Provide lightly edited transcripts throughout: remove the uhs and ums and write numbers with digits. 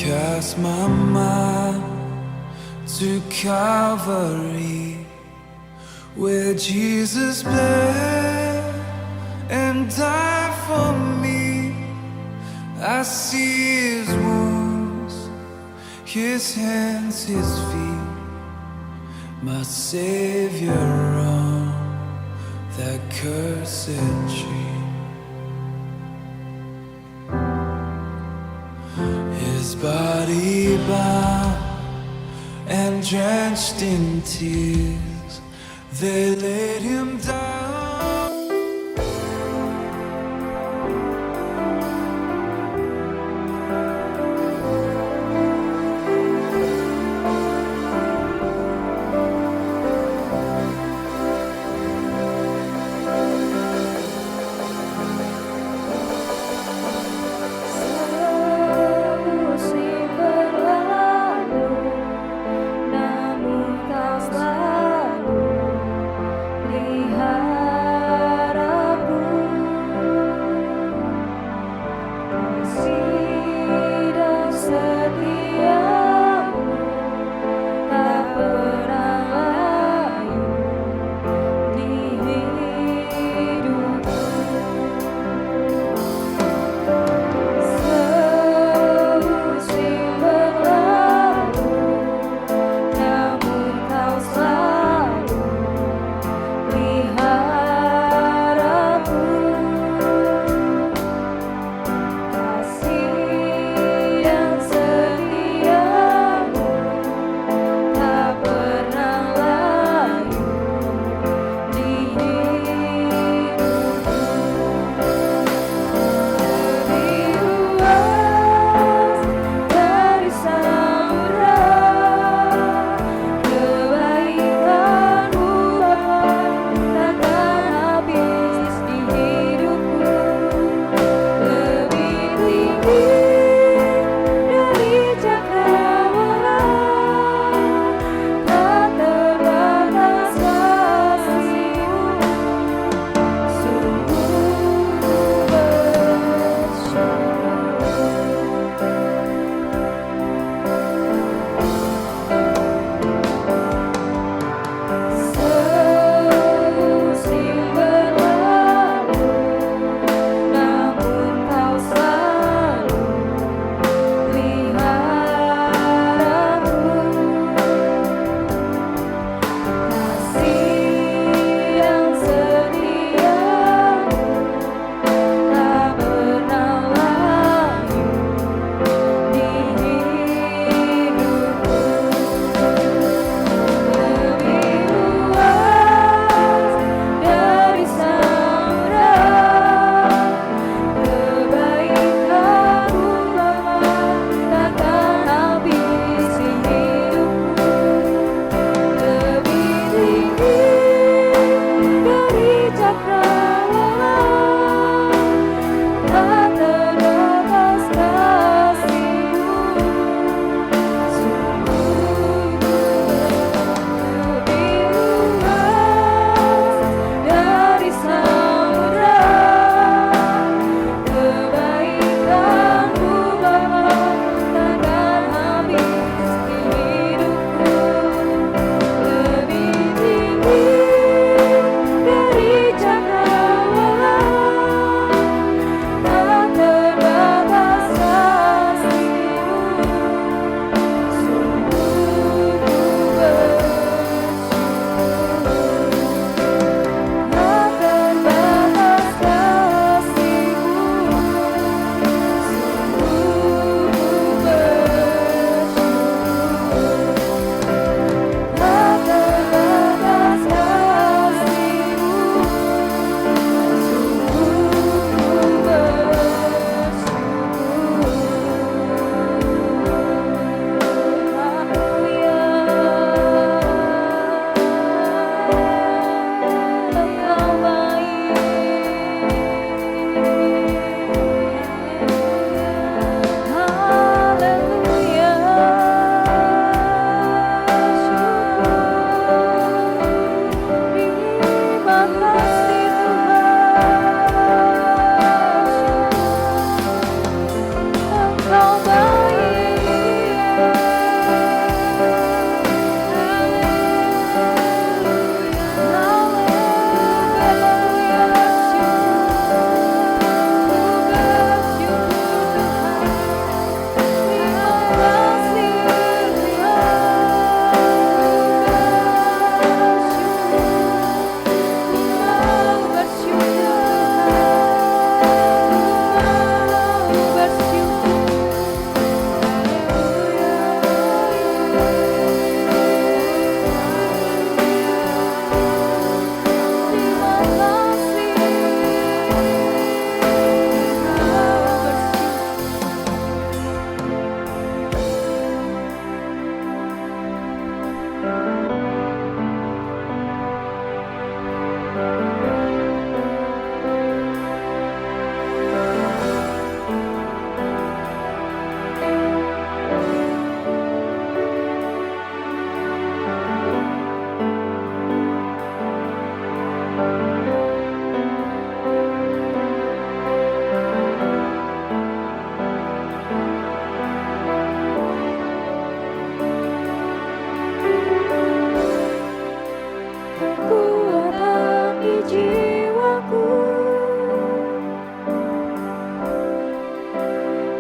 cast my mind to Calvary, where Jesus bled and died for me. I see his wounds, his hands, his feet, my Savior on that cursed tree. His body bound and drenched in tears, they laid him down. Musim berlalu, namun kau selalu lihat.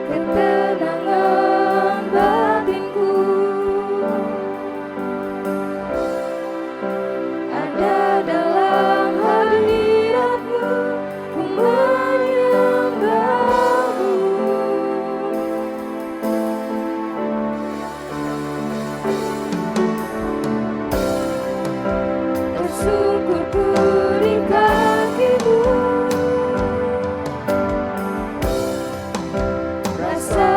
ketenangan batinku. Ada dalam hadiratmu, ku menyembahmu. Tersungkurku di kakimu, rasa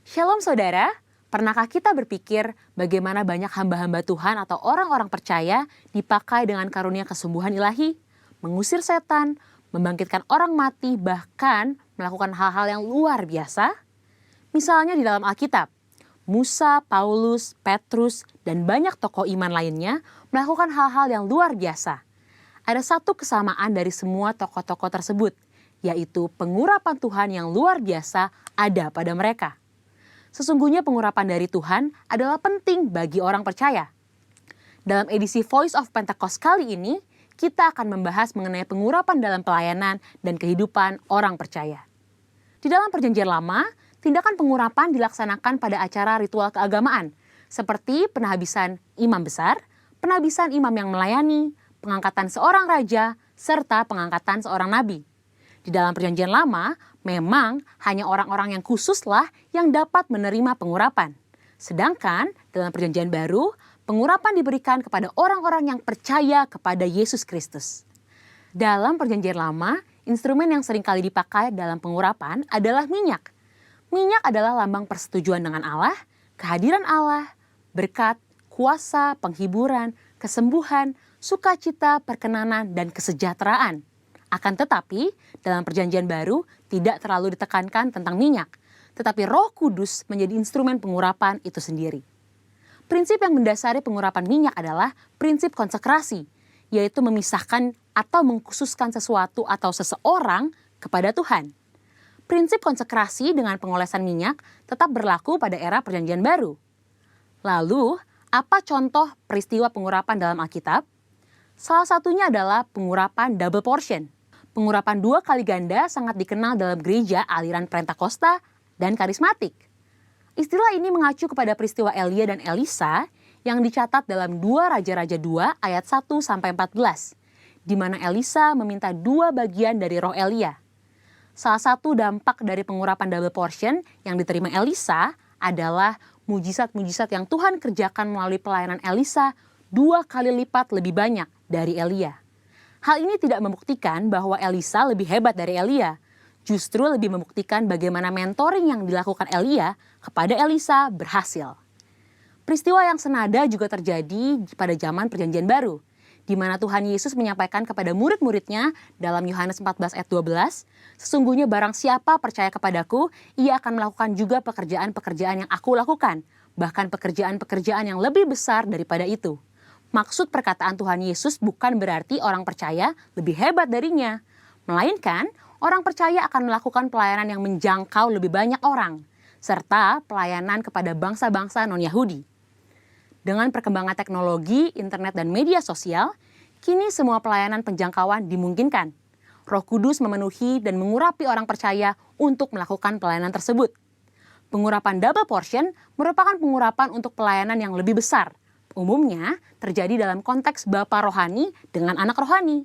Shalom saudara, pernahkah kita berpikir bagaimana banyak hamba-hamba Tuhan atau orang-orang percaya dipakai dengan karunia kesembuhan ilahi, mengusir setan, membangkitkan orang mati, bahkan melakukan hal-hal yang luar biasa? Misalnya di dalam Alkitab, Musa, Paulus, Petrus, dan banyak tokoh iman lainnya melakukan hal-hal yang luar biasa. Ada satu kesamaan dari semua tokoh-tokoh tersebut, yaitu pengurapan Tuhan yang luar biasa ada pada mereka. Sesungguhnya pengurapan dari Tuhan adalah penting bagi orang percaya. Dalam edisi Voice of Pentecost kali ini, kita akan membahas mengenai pengurapan dalam pelayanan dan kehidupan orang percaya. Di dalam Perjanjian Lama, tindakan pengurapan dilaksanakan pada acara ritual keagamaan, seperti penhabisan imam besar, penhabisan imam yang melayani, pengangkatan seorang raja, serta pengangkatan seorang nabi. Di dalam Perjanjian Lama, memang hanya orang-orang yang khususlah yang dapat menerima pengurapan. Sedangkan dalam Perjanjian Baru, pengurapan diberikan kepada orang-orang yang percaya kepada Yesus Kristus. Dalam Perjanjian Lama, instrumen yang seringkali dipakai dalam pengurapan adalah minyak. Minyak adalah lambang persetujuan dengan Allah, kehadiran Allah, berkat, kuasa, penghiburan, kesembuhan, sukacita, perkenanan, dan kesejahteraan. Akan tetapi, dalam Perjanjian Baru tidak terlalu ditekankan tentang minyak, tetapi Roh Kudus menjadi instrumen pengurapan itu sendiri. Prinsip yang mendasari pengurapan minyak adalah prinsip konsekrasi, yaitu memisahkan atau mengkhususkan sesuatu atau seseorang kepada Tuhan. Prinsip konsekrasi dengan pengolesan minyak tetap berlaku pada era Perjanjian Baru. Lalu, apa contoh peristiwa pengurapan dalam Alkitab? Salah satunya adalah pengurapan double portion. Pengurapan 2 kali ganda sangat dikenal dalam gereja aliran Pentakosta dan karismatik. Istilah ini mengacu kepada peristiwa Elia dan Elisa yang dicatat dalam 2 Raja-Raja 2 ayat 1-14, di mana Elisa meminta 2 bagian dari roh Elia. Salah satu dampak dari pengurapan double portion yang diterima Elisa adalah mujizat-mujizat yang Tuhan kerjakan melalui pelayanan Elisa 2 kali lipat lebih banyak dari Elia. Hal ini tidak membuktikan bahwa Elisa lebih hebat dari Elia, justru lebih membuktikan bagaimana mentoring yang dilakukan Elia kepada Elisa berhasil. Peristiwa yang senada juga terjadi pada zaman Perjanjian Baru, di mana Tuhan Yesus menyampaikan kepada murid-muridnya dalam Yohanes 14 ayat 12, "Sesungguhnya barang siapa percaya kepadaku, ia akan melakukan juga pekerjaan-pekerjaan yang aku lakukan, bahkan pekerjaan-pekerjaan yang lebih besar daripada itu." Maksud perkataan Tuhan Yesus bukan berarti orang percaya lebih hebat darinya, melainkan orang percaya akan melakukan pelayanan yang menjangkau lebih banyak orang, serta pelayanan kepada bangsa-bangsa non-Yahudi. Dengan perkembangan teknologi, internet, dan media sosial, kini semua pelayanan penjangkauan dimungkinkan. Roh Kudus memenuhi dan mengurapi orang percaya untuk melakukan pelayanan tersebut. Pengurapan double portion merupakan pengurapan untuk pelayanan yang lebih besar. Umumnya terjadi dalam konteks bapa rohani dengan anak rohani.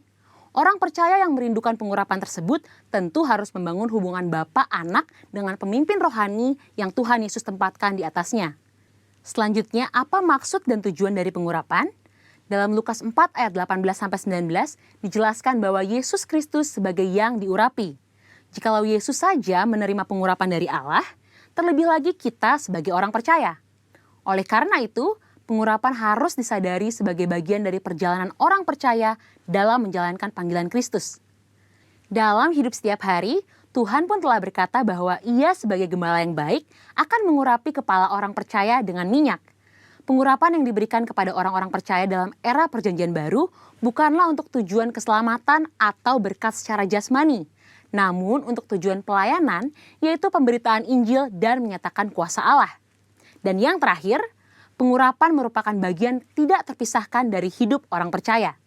Orang percaya yang merindukan pengurapan tersebut tentu harus membangun hubungan bapa anak dengan pemimpin rohani yang Tuhan Yesus tempatkan di atasnya. Selanjutnya, apa maksud dan tujuan dari pengurapan? Dalam Lukas 4 ayat 18-19 dijelaskan bahwa Yesus Kristus sebagai yang diurapi. Jikalau Yesus saja menerima pengurapan dari Allah, terlebih lagi kita sebagai orang percaya. Oleh karena itu, pengurapan harus disadari sebagai bagian dari perjalanan orang percaya dalam menjalankan panggilan Kristus. Dalam hidup setiap hari, Tuhan pun telah berkata bahwa Ia sebagai gembala yang baik akan mengurapi kepala orang percaya dengan minyak. Pengurapan yang diberikan kepada orang-orang percaya dalam era Perjanjian Baru bukanlah untuk tujuan keselamatan atau berkat secara jasmani, namun untuk tujuan pelayanan, yaitu pemberitaan Injil dan menyatakan kuasa Allah. Dan yang terakhir, pengurapan merupakan bagian tidak terpisahkan dari hidup orang percaya.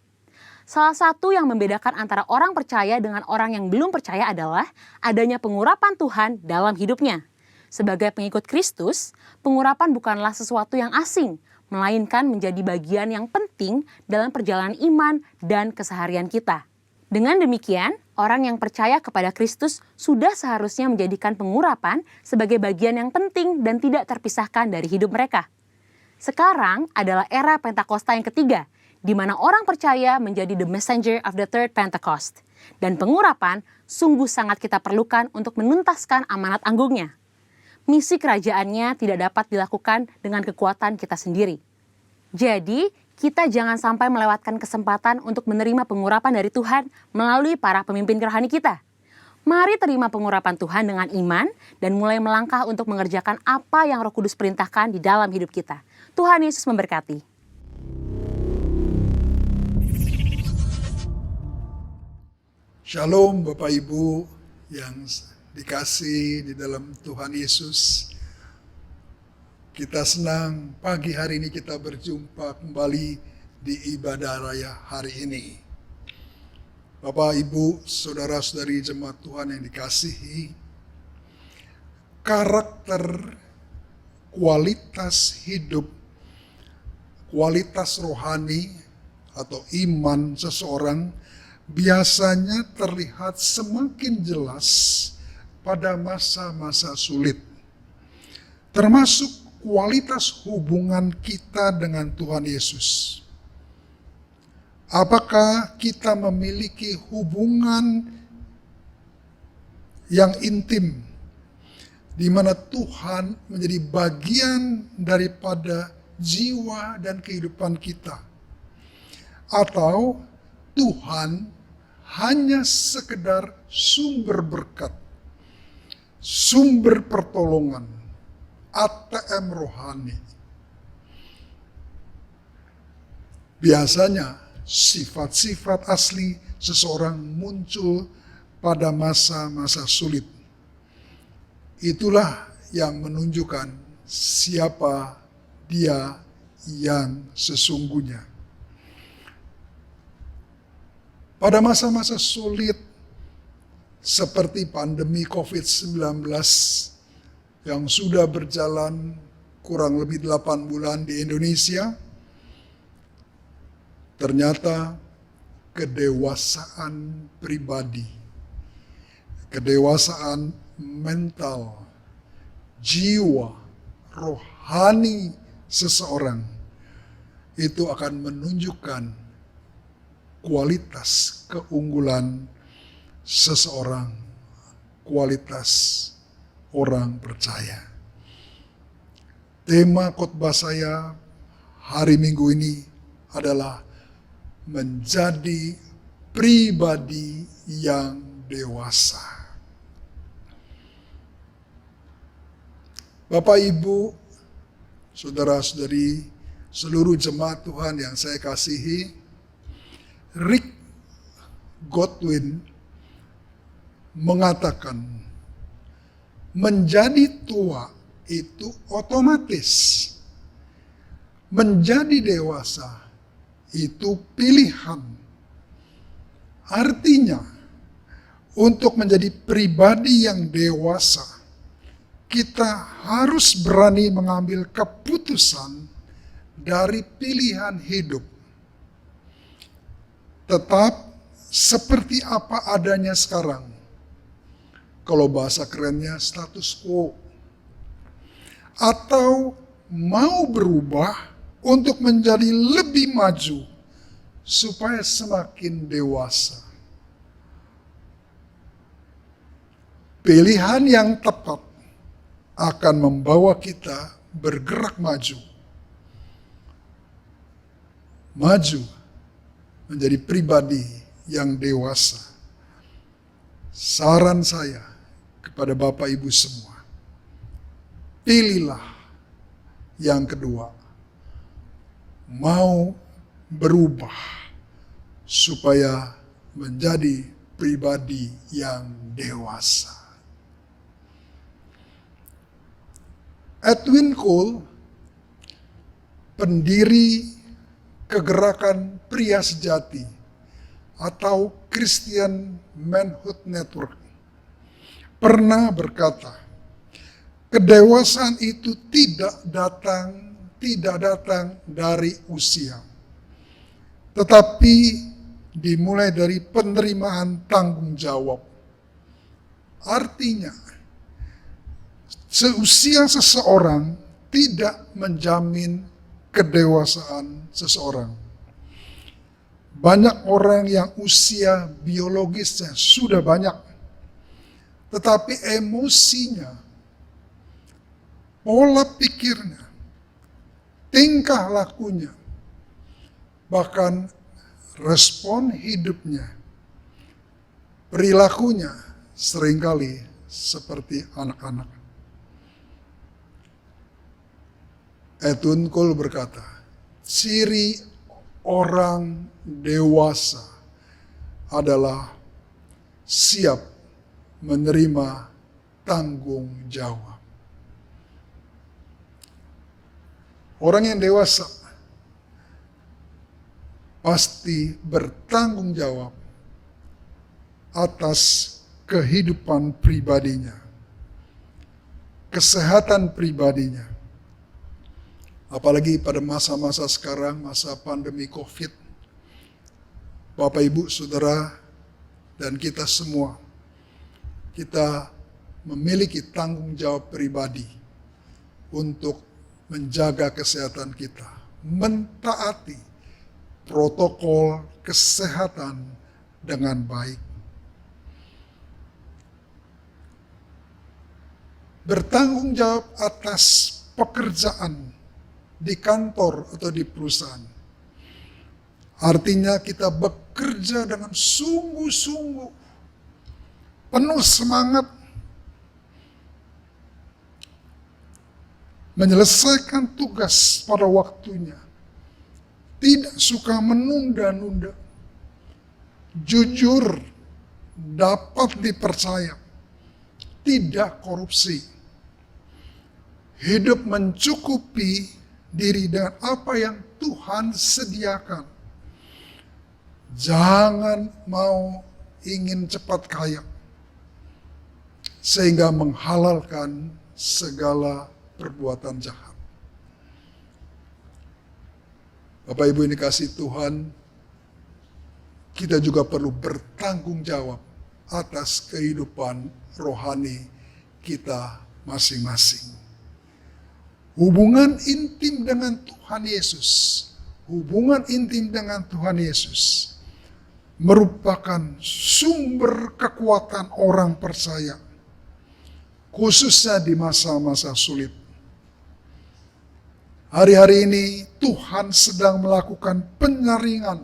Salah satu yang membedakan antara orang percaya dengan orang yang belum percaya adalah adanya pengurapan Tuhan dalam hidupnya. Sebagai pengikut Kristus, pengurapan bukanlah sesuatu yang asing, melainkan menjadi bagian yang penting dalam perjalanan iman dan keseharian kita. Dengan demikian, orang yang percaya kepada Kristus sudah seharusnya menjadikan pengurapan sebagai bagian yang penting dan tidak terpisahkan dari hidup mereka. Sekarang adalah era Pentakosta yang ketiga, di mana orang percaya menjadi the messenger of the third Pentecost. Dan pengurapan sungguh sangat kita perlukan untuk menuntaskan amanat anggungnya. misi kerajaannya tidak dapat dilakukan dengan kekuatan kita sendiri. Jadi, kita jangan sampai melewatkan kesempatan untuk menerima pengurapan dari Tuhan melalui para pemimpin rohani kita. Mari terima pengurapan Tuhan dengan iman dan mulai melangkah untuk mengerjakan apa yang Roh Kudus perintahkan di dalam hidup kita. Tuhan Yesus memberkati. Shalom Bapak Ibu yang dikasih di dalam Tuhan Yesus. Kita senang pagi hari ini kita berjumpa kembali di ibadah raya hari ini. Bapak Ibu, saudara-saudari jemaat Tuhan yang dikasihi, karakter, kualitas hidup, kualitas rohani atau iman seseorang biasanya terlihat semakin jelas pada masa-masa sulit. Termasuk kualitas hubungan kita dengan Tuhan Yesus. Apakah kita memiliki hubungan yang intim, di mana Tuhan menjadi bagian daripada jiwa dan kehidupan kita? Atau Tuhan hanya sekedar sumber berkat, sumber pertolongan, ATM rohani? Biasanya sifat-sifat asli seseorang muncul pada masa-masa sulit. Itulah yang menunjukkan siapa dia yang sesungguhnya. Pada masa-masa sulit seperti pandemi COVID-19 yang sudah berjalan kurang lebih 8 bulan di Indonesia, ternyata kedewasaan pribadi, kedewasaan mental, jiwa, rohani seseorang itu akan menunjukkan kualitas keunggulan seseorang, kualitas orang percaya. Tema khotbah saya hari Minggu ini adalah menjadi pribadi yang dewasa. Bapak, Ibu, saudara-saudari, seluruh jemaat Tuhan yang saya kasihi, Rick Godwin mengatakan, menjadi tua itu otomatis, menjadi dewasa itu pilihan. Artinya, untuk menjadi pribadi yang dewasa, kita harus berani mengambil keputusan dari pilihan hidup. Tetap seperti apa adanya sekarang. Kalau bahasa kerennya status quo. Atau mau berubah untuk menjadi lebih maju supaya semakin dewasa. Pilihan yang tepat akan membawa kita bergerak maju. Maju menjadi pribadi yang dewasa. Saran saya kepada Bapak Ibu semua, pilihlah yang kedua, mau berubah supaya menjadi pribadi yang dewasa. Edwin Cole, pendiri Kegerakan Pria Sejati atau Christian Manhood Network, pernah berkata, kedewasaan itu tidak datang dari usia, tetapi dimulai dari penerimaan tanggung jawab. Artinya, seusia seseorang tidak menjamin kedewasaan seseorang. Banyak orang yang usia biologisnya sudah banyak, tetapi emosinya pola pikirnya, tingkah lakunya, bahkan respon hidupnya, perilakunya seringkali seperti anak-anak. Edwin Cole berkata, ciri orang dewasa adalah siap menerima tanggung jawab. Orang yang dewasa pasti bertanggung jawab atas kehidupan pribadinya, kesehatan pribadinya. Apalagi pada masa-masa sekarang, masa pandemi COVID, Bapak, Ibu, Saudara, dan kita semua, kita memiliki tanggung jawab pribadi untuk menjaga kesehatan kita, mentaati protokol kesehatan dengan baik. Bertanggung jawab atas pekerjaan di kantor atau di perusahaan. Artinya kita bekerja dengan sungguh-sungguh, penuh semangat, menyelesaikan tugas pada waktunya, tidak suka menunda-nunda, jujur, dapat dipercaya, tidak korupsi, hidup mencukupi diri dengan apa yang Tuhan sediakan. Jangan mau ingin cepat kaya sehingga menghalalkan segala perbuatan jahat. Bapak Ibu yang dikasihi Tuhan, kita juga perlu bertanggung jawab atas kehidupan rohani kita masing-masing. Hubungan intim dengan Tuhan Yesus, hubungan intim dengan Tuhan Yesus merupakan sumber kekuatan orang percaya, khususnya di masa-masa sulit. Hari-hari ini Tuhan sedang melakukan penyaringan,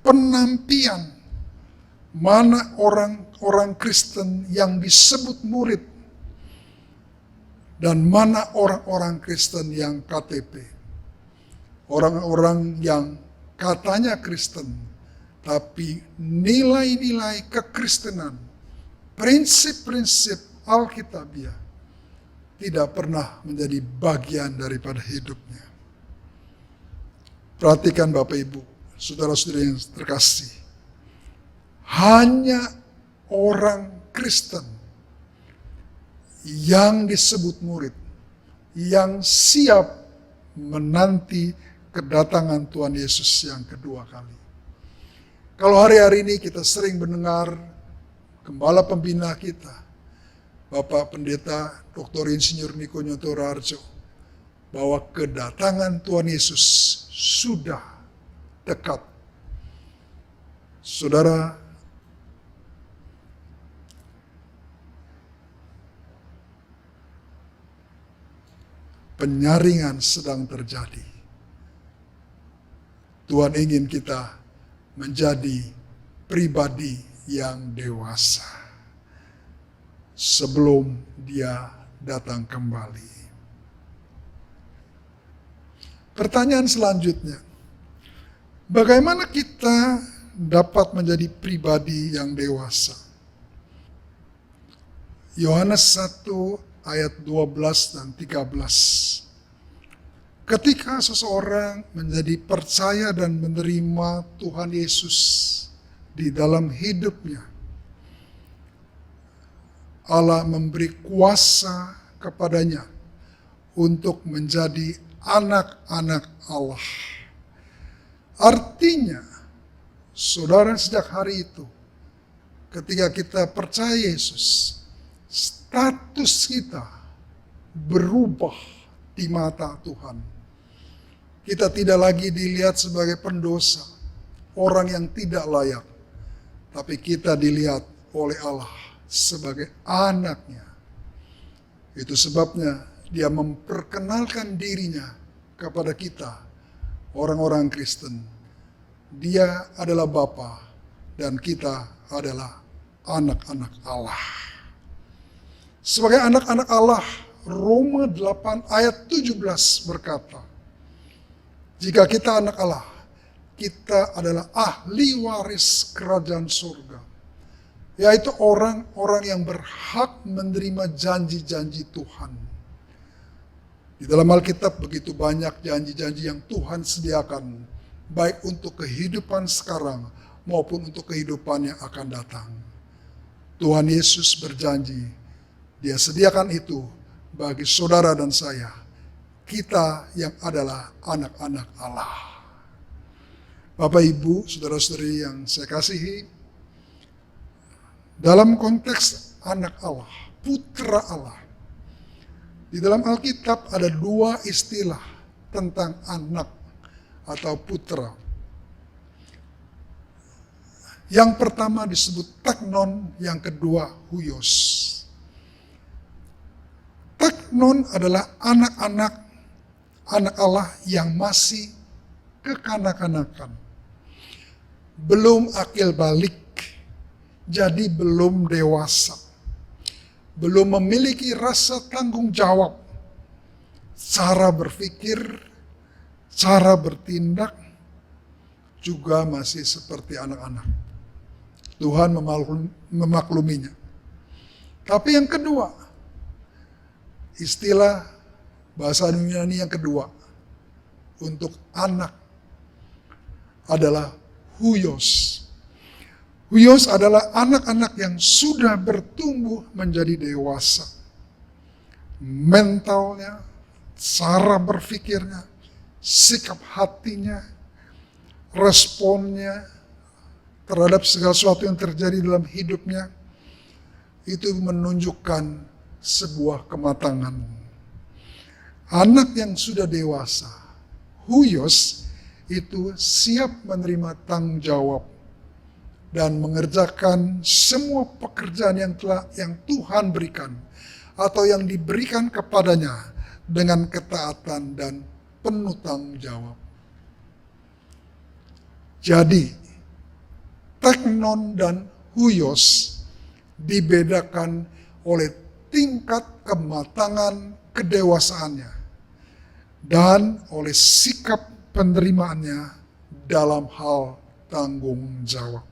penampian, mana orang-orang Kristen yang disebut murid, dan mana orang-orang Kristen yang KTP. Orang-orang yang katanya Kristen, tapi nilai-nilai kekristenan, prinsip-prinsip Alkitabiah tidak pernah menjadi bagian daripada hidupnya. Perhatikan Bapak Ibu, saudara-saudara yang terkasih. Hanya orang Kristen yang disebut murid, yang siap menanti kedatangan Tuhan Yesus yang kedua kali. Kalau hari-hari ini kita sering mendengar gembala pembina kita, Bapak Pendeta Dr. Insinyur Niko Nyoto Raharjo, bahwa kedatangan Tuhan Yesus sudah dekat. Saudara, penyaringan sedang terjadi. Tuhan ingin kita menjadi pribadi yang dewasa sebelum Dia datang kembali. Pertanyaan selanjutnya, bagaimana kita dapat menjadi pribadi yang dewasa? Yohanes 1 ayat 12 dan 13. Ketika seseorang menjadi percaya dan menerima Tuhan Yesus di dalam hidupnya, Allah memberi kuasa kepadanya untuk menjadi anak-anak Allah. Artinya, saudara, sejak hari itu, ketika kita percaya Yesus, status kita berubah di mata Tuhan. Kita tidak lagi dilihat sebagai pendosa, orang yang tidak layak, tapi kita dilihat oleh Allah sebagai anaknya. Itu sebabnya Dia memperkenalkan dirinya kepada kita, orang-orang Kristen. Dia adalah Bapa dan kita adalah anak-anak Allah. Sebagai anak-anak Allah, Roma 8 ayat 17 berkata, jika kita anak Allah, kita adalah ahli waris kerajaan surga, yaitu orang-orang yang berhak menerima janji-janji Tuhan. Di dalam Alkitab begitu banyak janji-janji yang Tuhan sediakan, baik untuk kehidupan sekarang maupun untuk kehidupan yang akan datang. Tuhan Yesus berjanji, Dia sediakan itu bagi saudara dan saya, kita yang adalah anak-anak Allah. Bapak, Ibu, saudara-saudari yang saya kasihi, dalam konteks anak Allah, putra Allah, di dalam Alkitab ada dua istilah tentang anak atau putra. Yang pertama disebut teknon, yang kedua huios. Teknon adalah anak-anak Allah yang masih kekanak-kanakan, belum akil balik, jadi belum dewasa, belum memiliki rasa tanggung jawab, cara berpikir, cara bertindak juga masih seperti anak-anak. Tuhan memakluminya. Tapi yang kedua, istilah bahasa Yunani yang kedua untuk anak adalah huios. Huios adalah anak-anak yang sudah bertumbuh menjadi dewasa. Mentalnya, cara berpikirnya, sikap hatinya, responnya terhadap segala sesuatu yang terjadi dalam hidupnya, itu menunjukkan sebuah kematangan. Anak yang sudah dewasa, huios, itu siap menerima tanggung jawab dan mengerjakan semua pekerjaan yang Tuhan berikan atau yang diberikan kepadanya dengan ketaatan dan penuh tanggung jawab. Jadi, teknon dan huios dibedakan oleh tingkat kematangan kedewasaannya dan oleh sikap penerimaannya dalam hal tanggung jawab.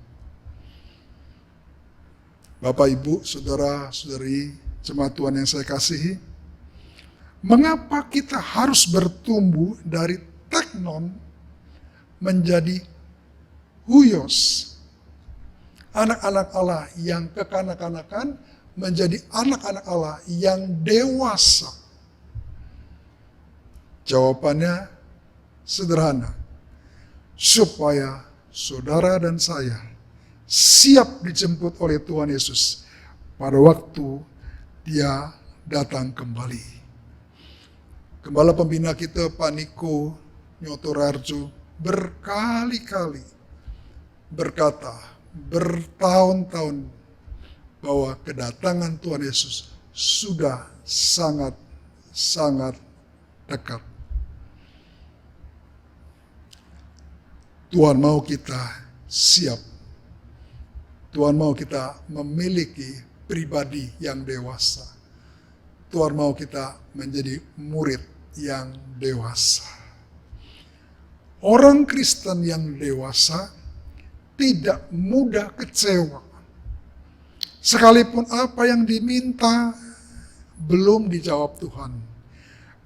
Bapak, Ibu, saudara-saudari jemaat Tuhan yang saya kasihi, mengapa kita harus bertumbuh dari teknon menjadi huios? Anak-anak Allah yang kekanak-kanakan menjadi anak-anak Allah yang dewasa. Jawabannya sederhana, supaya saudara dan saya siap dijemput oleh Tuhan Yesus pada waktu Dia datang kembali. Gembala pembina kita Pak Niko Nyotorarjo berkali-kali berkata, bertahun-tahun, bahwa kedatangan Tuhan Yesus sudah sangat-sangat dekat. Tuhan mau kita siap. Tuhan mau kita memiliki pribadi yang dewasa. Tuhan mau kita menjadi murid yang dewasa. Orang Kristen yang dewasa tidak mudah kecewa. Sekalipun apa yang diminta belum dijawab Tuhan,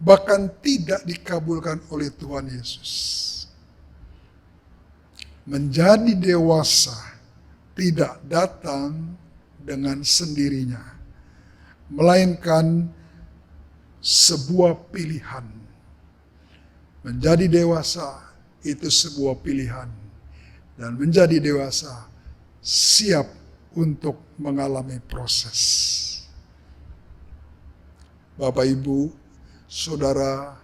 bahkan tidak dikabulkan oleh Tuhan Yesus. Menjadi dewasa tidak datang dengan sendirinya, melainkan sebuah pilihan. Menjadi dewasa itu sebuah pilihan, dan menjadi dewasa siap untuk mengalami proses. Bapak, Ibu, saudara,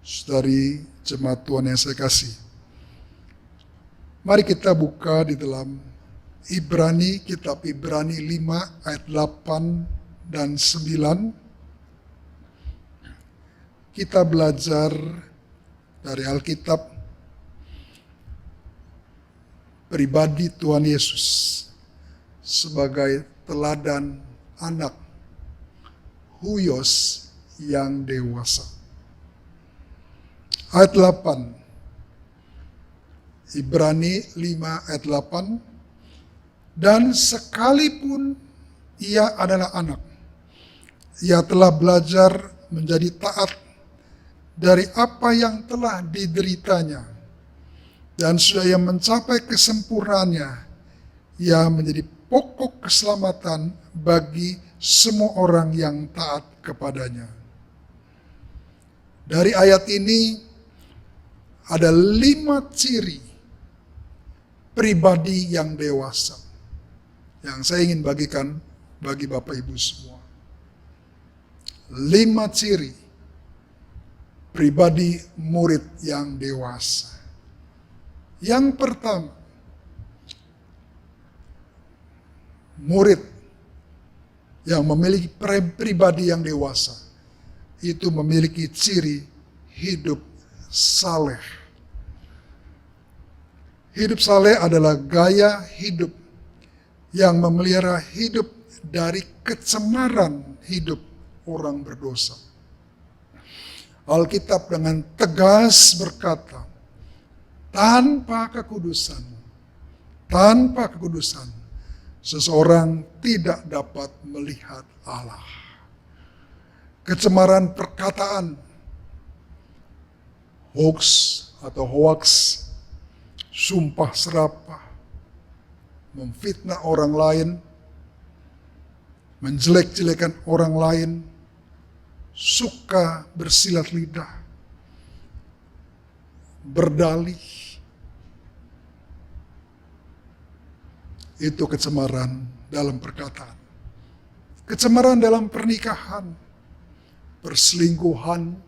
saudari jemaat Tuhan yang saya kasih, mari kita buka di dalam Ibrani, kitab Ibrani 5 ayat 8 dan 9. kita belajar dari Alkitab pribadi Tuhan Yesus sebagai teladan anak huyos yang dewasa. Ayat 8, Ibrani 5 ayat 8, dan sekalipun ia adalah anak, ia telah belajar menjadi taat dari apa yang telah dideritanya, dan sudah ia mencapai kesempurnaannya, ia menjadi pokok keselamatan bagi semua orang yang taat kepadanya. Dari ayat ini ada 5 ciri pribadi yang dewasa yang saya ingin bagikan bagi Bapak Ibu semua. 5 ciri pribadi murid yang dewasa. Yang pertama, murid yang memiliki pribadi yang dewasa itu memiliki ciri hidup saleh. Hidup saleh adalah gaya hidup yang memelihara hidup dari kecemaran hidup orang berdosa. Alkitab dengan tegas berkata, tanpa kekudusan, seseorang tidak dapat melihat Allah. Kecemaran perkataan, hoax atau hoax, sumpah serapah, memfitnah orang lain, menjelek-jelekan orang lain, suka bersilat lidah, berdalih, itu kecemaran dalam perkataan. Kecemaran dalam pernikahan, perselingkuhan,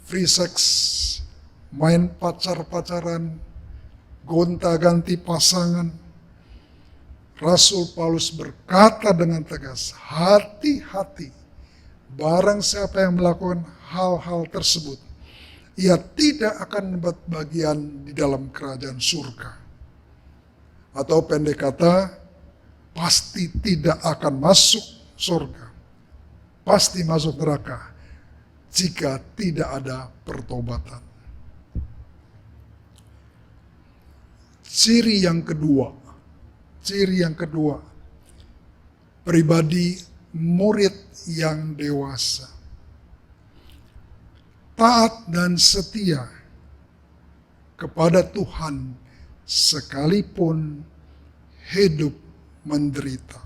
free sex, main pacar-pacaran, gonta-ganti pasangan. Rasul Paulus berkata dengan tegas, hati-hati, barang siapa yang melakukan hal-hal tersebut, ia tidak akan mendapat bagian di dalam kerajaan surga. Atau pendek kata, pasti tidak akan masuk surga, pasti masuk neraka jika tidak ada pertobatan. Ciri yang kedua, pribadi murid yang dewasa. Taat dan setia kepada Tuhan sekalipun hidup menderita.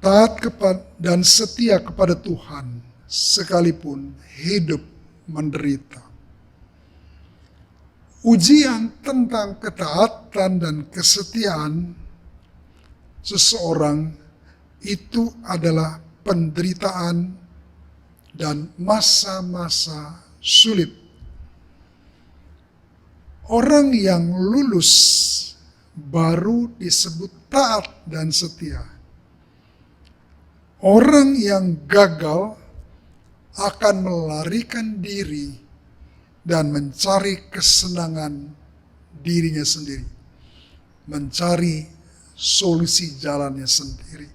Taat dan setia kepada Tuhan sekalipun hidup menderita. Ujian tentang ketaatan dan kesetiaan seseorang itu adalah penderitaan dan masa-masa sulit. Orang yang lulus baru disebut taat dan setia. Orang yang gagal akan melarikan diri dan mencari kesenangan dirinya sendiri, mencari solusi jalannya sendiri.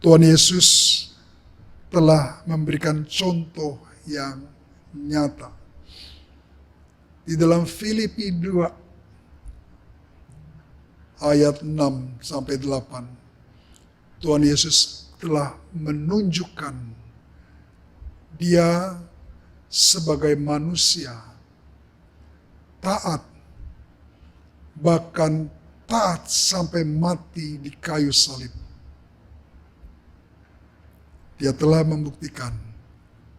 Tuhan Yesus telah memberikan contoh yang nyata. Di dalam Filipi 2 ayat 6 sampai 8, Tuhan Yesus telah menunjukkan Dia sebagai manusia taat, bahkan taat sampai mati di kayu salib. Dia telah membuktikan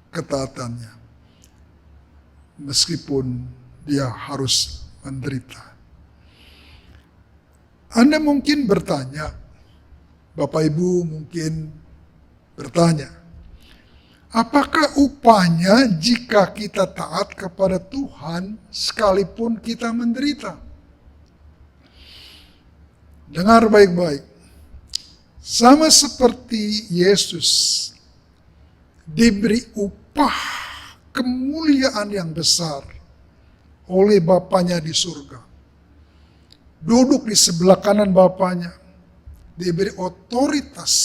ketaatannya meskipun dia harus menderita. Anda mungkin bertanya, Bapak Ibu mungkin bertanya, apakah upahnya jika kita taat kepada Tuhan sekalipun kita menderita? Dengar baik-baik. Sama seperti Yesus diberi upah kemuliaan yang besar oleh Bapanya di surga. Duduk di sebelah kanan Bapanya, diberi otoritas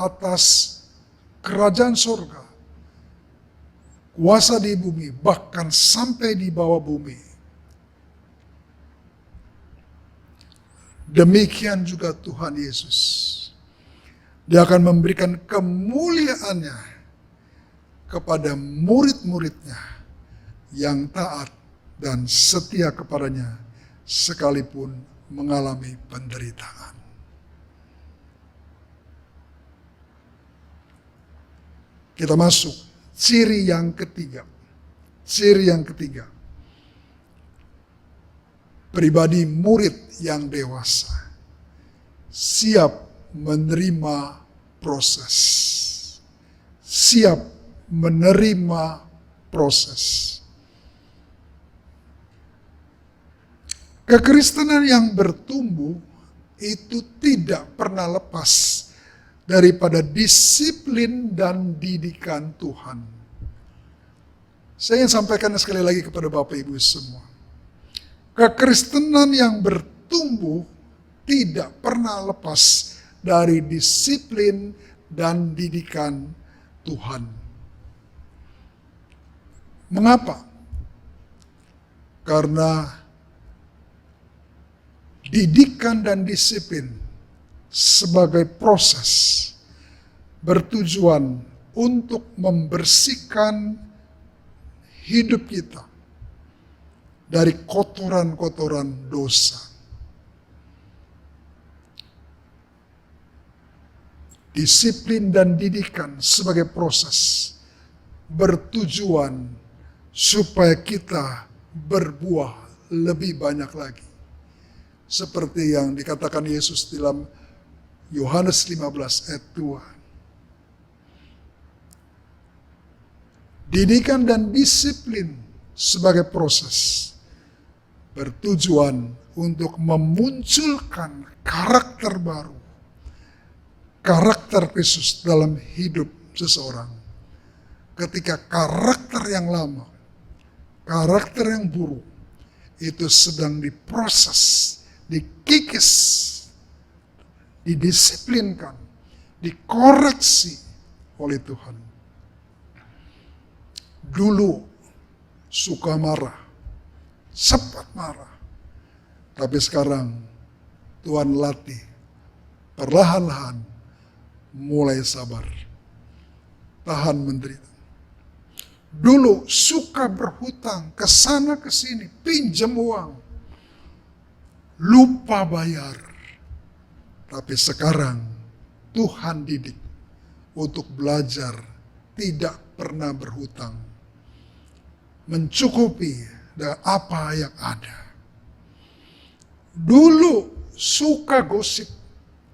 atas kerajaan surga, kuasa di bumi, bahkan sampai di bawah bumi. Demikian juga Tuhan Yesus. Dia akan memberikan kemuliaannya kepada murid-muridnya yang taat dan setia kepadanya sekalipun mengalami penderitaan. Kita masuk ciri yang ketiga. Ciri yang ketiga. Pribadi murid yang dewasa. Siap menerima proses. Siap menerima proses. Kekristenan yang bertumbuh itu tidak pernah lepas daripada disiplin dan didikan Tuhan. Saya ingin sampaikan sekali lagi kepada Bapak Ibu semua. Kekristenan yang bertumbuh tidak pernah lepas dari disiplin dan didikan Tuhan. Mengapa? Karena didikan dan disiplin sebagai proses bertujuan untuk membersihkan hidup kita dari kotoran-kotoran dosa. Disiplin dan didikan sebagai proses bertujuan supaya kita berbuah lebih banyak lagi. Seperti yang dikatakan Yesus dalam Yohanes 15 ayat 2. Didikan dan disiplin sebagai proses bertujuan untuk memunculkan karakter baru, karakter Kristus dalam hidup seseorang. Ketika karakter yang lama, karakter yang buruk itu sedang diproses, dikikis, didisiplinkan, dikoreksi oleh Tuhan. Dulu suka marah, cepat marah. Tapi sekarang Tuhan latih, perlahan-lahan mulai sabar, tahan menderita. Dulu suka berhutang, ke sana ke sini, pinjam uang, lupa bayar. Tapi sekarang Tuhan didik untuk belajar tidak pernah berhutang, mencukupi dengan apa yang ada. Dulu suka gosip,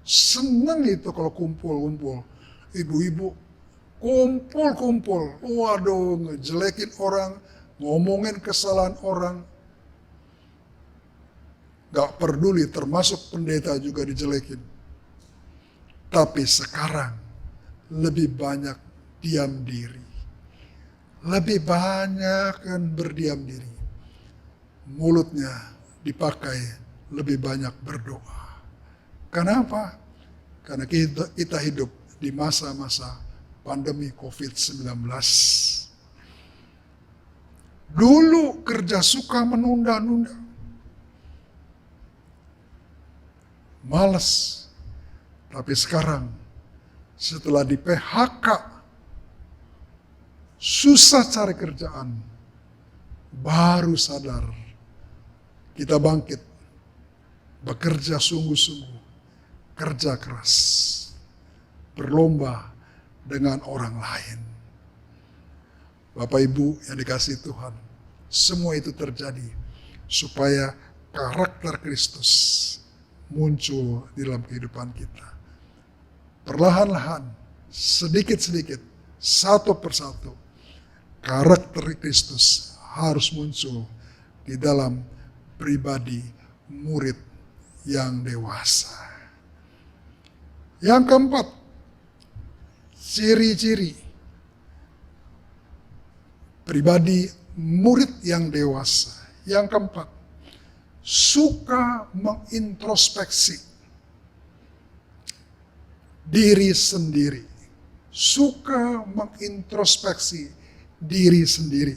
senang itu kalau kumpul-kumpul, ibu-ibu kumpul-kumpul, waduh, ngejelekin orang, ngomongin kesalahan orang. Gak peduli, termasuk pendeta juga dijelekin. Tapi sekarang lebih banyak diam diri. Lebih banyak kan berdiam diri. Mulutnya dipakai lebih banyak berdoa. Kenapa? Karena kita hidup di masa-masa pandemi COVID-19. Dulu kerja suka menunda-nunda. Malas. Tapi sekarang setelah di PHK, susah cari kerjaan, baru sadar kita bangkit, bekerja sungguh-sungguh, kerja keras, berlomba dengan orang lain. Bapak Ibu yang dikasihi Tuhan, semua itu terjadi supaya karakter Kristus muncul di dalam kehidupan kita. Perlahan-lahan, sedikit-sedikit, satu persatu, karakter Kristus harus muncul di dalam pribadi murid yang dewasa. Yang keempat, ciri-ciri pribadi murid yang dewasa. Yang keempat, suka mengintrospeksi diri sendiri. Suka mengintrospeksi diri sendiri.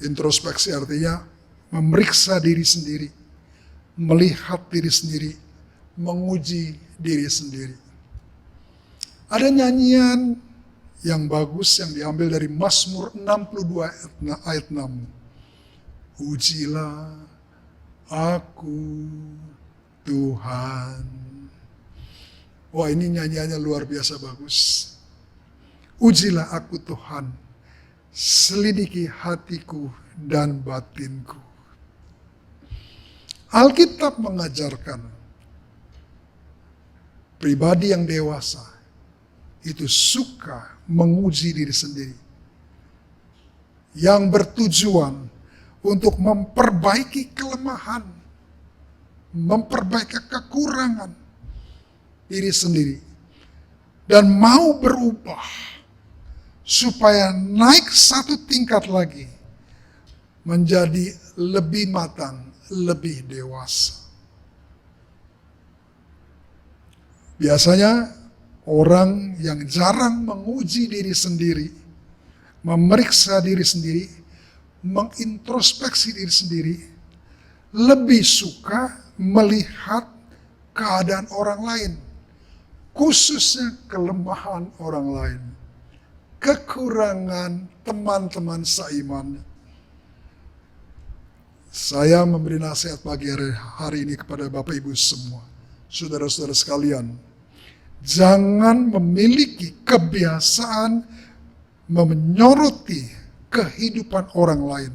Introspeksi artinya memeriksa diri sendiri, melihat diri sendiri, menguji diri sendiri. Ada nyanyian yang bagus yang diambil dari Mazmur 62 ayat 6. Ujilah aku Tuhan. Wah, ini nyanyiannya luar biasa bagus. Ujilah aku Tuhan, selidiki hatiku dan batinku. Alkitab mengajarkan pribadi yang dewasa itu suka menguji diri sendiri, yang bertujuan untuk memperbaiki kelemahan, memperbaiki kekurangan diri sendiri, dan mau berubah supaya naik satu tingkat lagi menjadi lebih matang, lebih dewasa. Biasanya orang yang jarang menguji diri sendiri, memeriksa diri sendiri, mengintrospeksi diri sendiri, lebih suka melihat keadaan orang lain, khususnya kelemahan orang lain, kekurangan teman-teman seiman. Saya memberi nasihat pagi hari ini kepada Bapak Ibu semua, saudara-saudara sekalian. Jangan memiliki kebiasaan menyoroti kehidupan orang lain,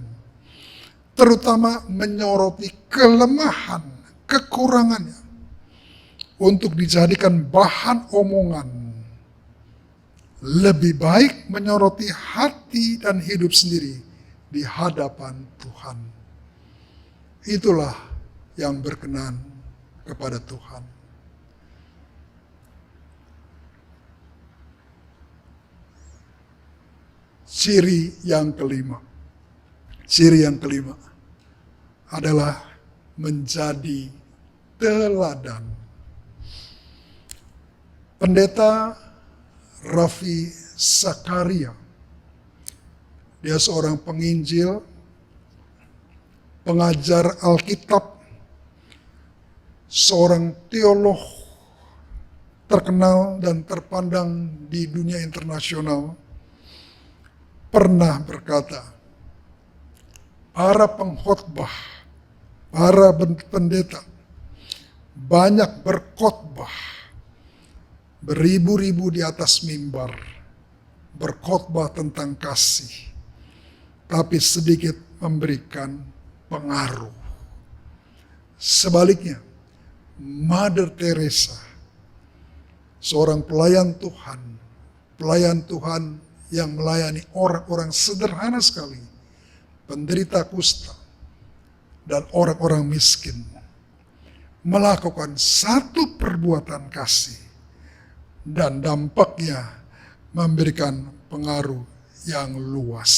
terutama menyoroti kelemahan, kekurangannya, untuk dijadikan bahan omongan. Lebih baik menyoroti hati dan hidup sendiri di hadapan Tuhan. Itulah yang berkenan kepada Tuhan. Ciri yang kelima adalah menjadi teladan. Pendeta Raffi Sakaria, dia seorang penginjil, pengajar Alkitab, seorang teolog terkenal dan terpandang di dunia internasional, pernah berkata, para pengkhotbah, para pendeta banyak berkhotbah, beribu-ribu di atas mimbar, berkhotbah tentang kasih, tapi sedikit memberikan pengaruh. Sebaliknya, Mother Teresa, seorang pelayan Tuhan yang melayani orang-orang sederhana sekali, penderita kusta, dan orang-orang miskin, melakukan satu perbuatan kasih, dan dampaknya memberikan pengaruh yang luas.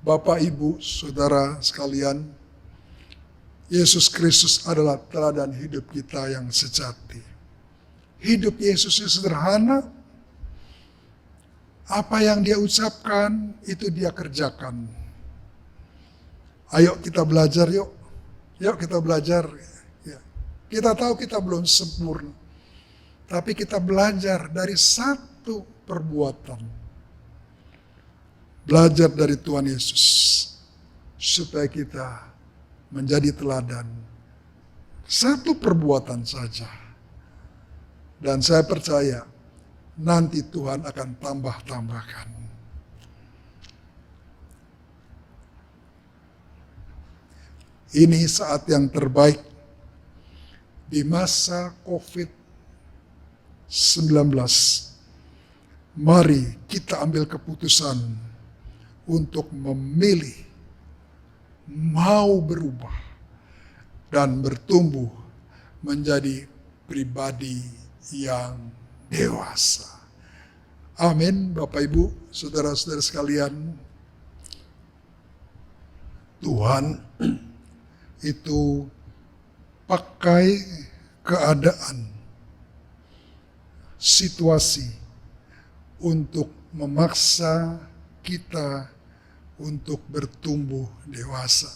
Bapak, Ibu, Saudara sekalian, Yesus Kristus adalah teladan hidup kita yang sejati. Hidup Yesus yang sederhana, apa yang dia ucapkan, itu dia kerjakan. Ayo kita belajar yuk. Yuk kita belajar. Ya. Kita tahu kita belum sempurna. Tapi kita belajar dari satu perbuatan. Belajar dari Tuhan Yesus. Supaya kita menjadi teladan. Satu perbuatan saja. Dan saya percaya nanti Tuhan akan tambah-tambahkan. Ini saat yang terbaik di masa COVID-19. Mari kita ambil keputusan untuk memilih mau berubah dan bertumbuh menjadi pribadi yang dewasa. Amin. Bapak Ibu, saudara-saudara sekalian, Tuhan itu pakai keadaan, situasi untuk memaksa kita untuk bertumbuh dewasa.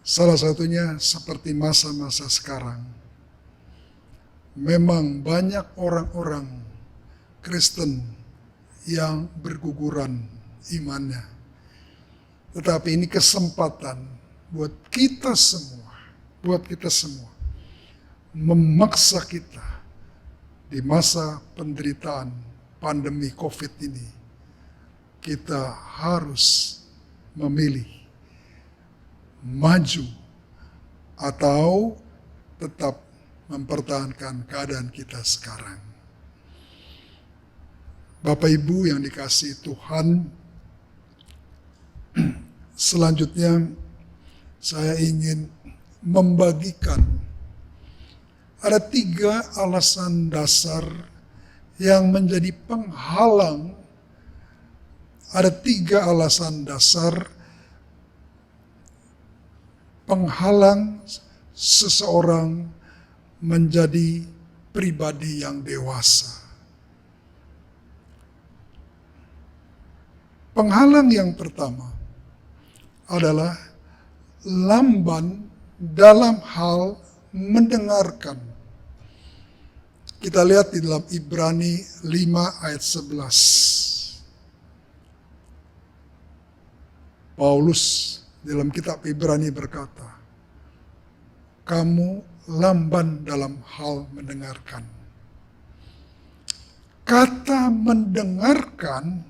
Salah satunya seperti masa-masa sekarang. Memang banyak orang-orang Kristen yang berguguran imannya. Tetapi ini kesempatan buat kita semua, memaksa kita di masa penderitaan pandemi COVID ini. Kita harus memilih maju atau tetap mempertahankan keadaan kita sekarang. Bapak Ibu yang dikasihi Tuhan, selanjutnya saya ingin membagikan ada 3 alasan dasar yang menjadi penghalang. Ada 3 alasan dasar penghalang seseorang menjadi pribadi yang dewasa. Penghalang yang pertama adalah lamban dalam hal mendengarkan. Kita lihat di dalam Ibrani 5 ayat 11. Paulus dalam kitab Ibrani berkata, kamu lamban dalam hal mendengarkan. Kata mendengarkan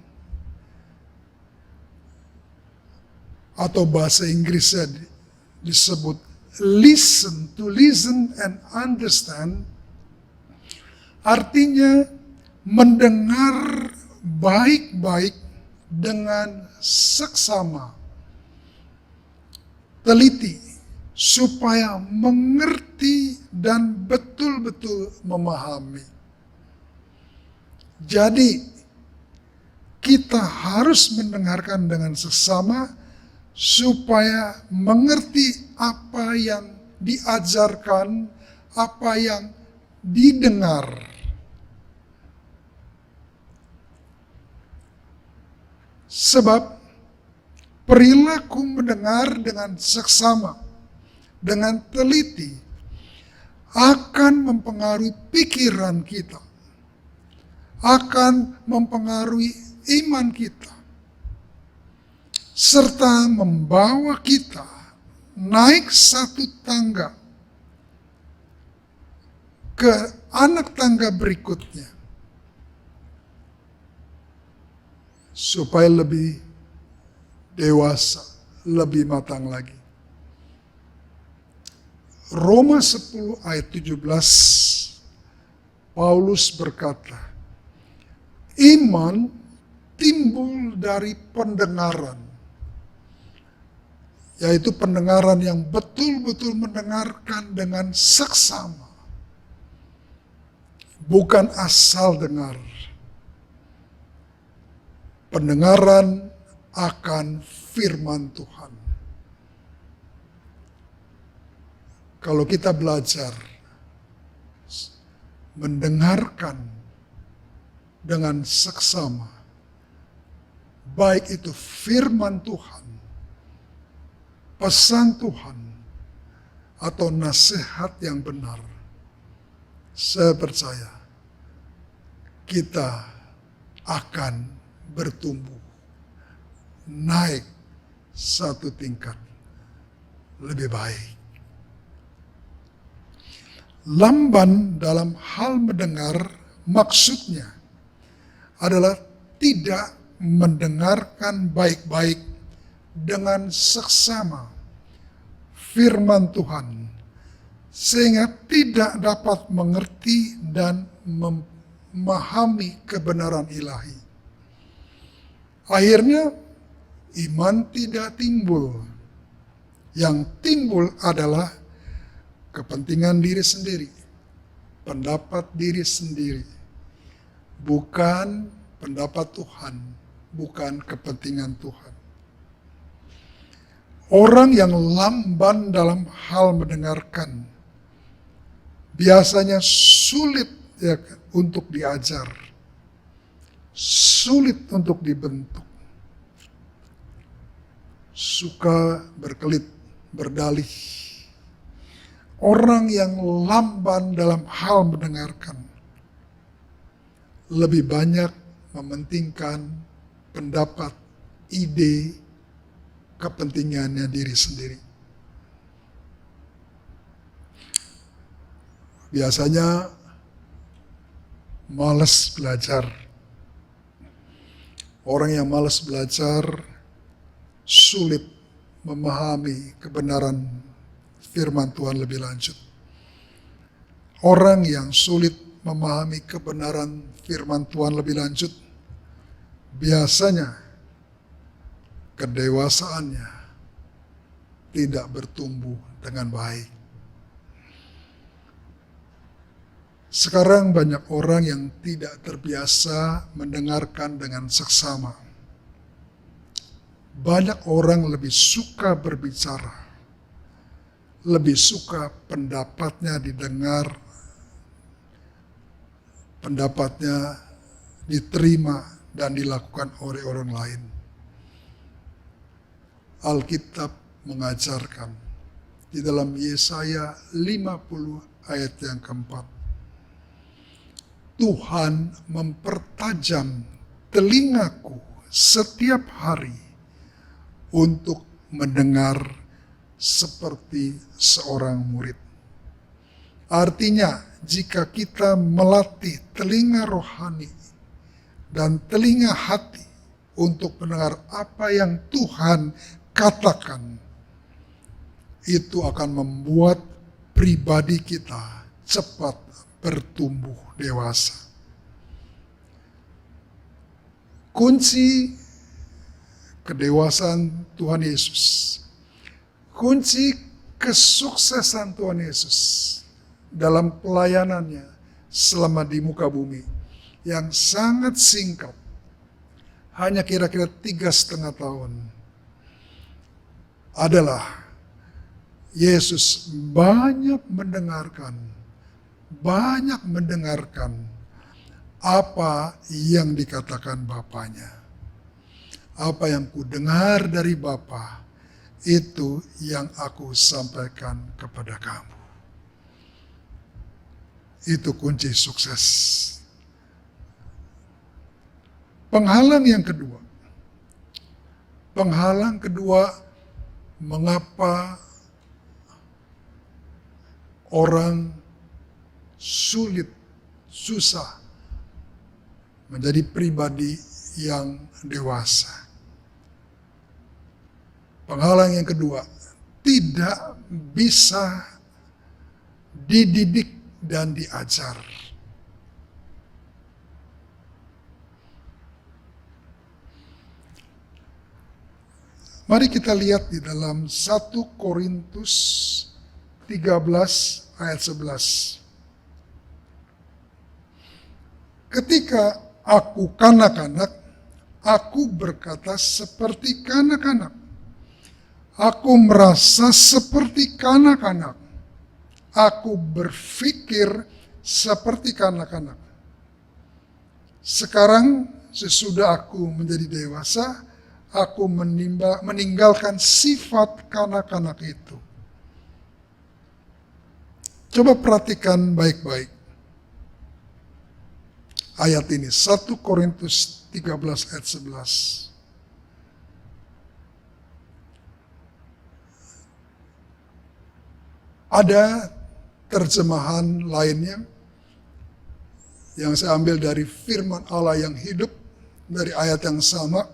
atau bahasa Inggrisnya disebut listen, to listen and understand, artinya mendengar baik-baik dengan seksama, teliti, supaya mengerti dan betul-betul memahami. Jadi, kita harus mendengarkan dengan seksama supaya mengerti apa yang diajarkan, apa yang didengar. Sebab perilaku mendengar dengan seksama, dengan teliti, akan mempengaruhi pikiran kita, akan mempengaruhi iman kita, serta membawa kita naik satu tangga ke anak tangga berikutnya, supaya lebih dewasa, lebih matang lagi. Roma 10 ayat 17, Paulus berkata, iman timbul dari pendengaran, yaitu pendengaran yang betul-betul mendengarkan dengan seksama, bukan asal dengar. Pendengaran akan firman Tuhan. Kalau kita belajar mendengarkan dengan seksama, baik itu firman Tuhan, pesan Tuhan, atau nasihat yang benar, saya percaya kita akan bertumbuh, naik satu tingkat lebih baik. Lamban dalam hal mendengar maksudnya adalah tidak mendengarkan baik-baik dengan seksama firman Tuhan, sehingga tidak dapat mengerti dan memahami kebenaran ilahi. Akhirnya iman tidak timbul, Yang timbul adalah kepentingan diri sendiri, pendapat diri sendiri, bukan pendapat Tuhan, bukan kepentingan Tuhan. Orang yang lamban dalam hal mendengarkan biasanya sulit ya, untuk diajar, sulit untuk dibentuk, suka berkelit, berdalih. Orang yang lamban dalam hal mendengarkan lebih banyak mementingkan pendapat, ide, kepentingannya diri sendiri. Biasanya malas belajar. Orang yang malas belajar sulit memahami kebenaran firman Tuhan lebih lanjut. Orang yang sulit memahami kebenaran firman Tuhan lebih lanjut, biasanya kedewasaannya tidak bertumbuh dengan baik. Sekarang banyak orang yang tidak terbiasa mendengarkan dengan seksama. Banyak orang lebih suka berbicara, lebih suka pendapatnya didengar, pendapatnya diterima dan dilakukan oleh orang lain. Alkitab mengajarkan di dalam Yesaya 50 ayat yang keempat, Tuhan mempertajam telingaku setiap hari untuk mendengar seperti seorang murid. Artinya, jika kita melatih telinga rohani dan telinga hati untuk mendengar apa yang Tuhan katakan, itu akan membuat pribadi kita cepat bertumbuh dewasa. Kunci kedewasaan Tuhan Yesus, kunci kesuksesan Tuhan Yesus dalam pelayanannya selama di muka bumi yang sangat singkat, hanya kira-kira 3,5 tahun, adalah Yesus banyak mendengarkan apa yang dikatakan Bapaknya. Apa yang ku dengar dari Bapa, itu yang aku sampaikan kepada kamu. Itu kunci sukses. Penghalang kedua, mengapa orang susah menjadi pribadi yang dewasa. Penghalang yang kedua, tidak bisa dididik dan diajar. Mari kita lihat di dalam 1 Korintus 13 ayat 11. Ketika aku kanak-kanak, aku berkata seperti kanak-kanak. Aku merasa seperti kanak-kanak. Aku berpikir seperti kanak-kanak. Sekarang sesudah aku menjadi dewasa, aku meninggalkan sifat kanak-kanak itu. Coba perhatikan baik-baik ayat ini, 1 Korintus 13 ayat 11. Ada terjemahan lainnya yang saya ambil dari firman Allah yang hidup, dari ayat yang sama.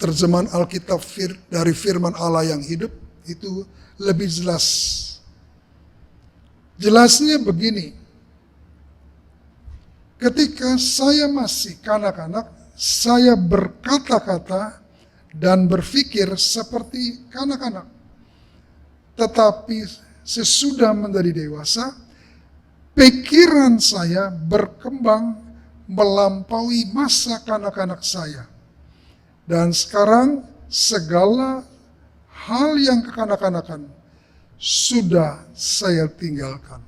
Terjemahan Alkitab dari firman Allah yang hidup itu lebih jelas. Jelasnya begini, ketika saya masih kanak-kanak, saya berkata-kata dan berpikir seperti kanak-kanak. Tetapi sesudah menjadi dewasa, pikiran saya berkembang melampaui masa kanak-kanak saya. Dan sekarang segala hal yang kekanak-kanakan sudah saya tinggalkan.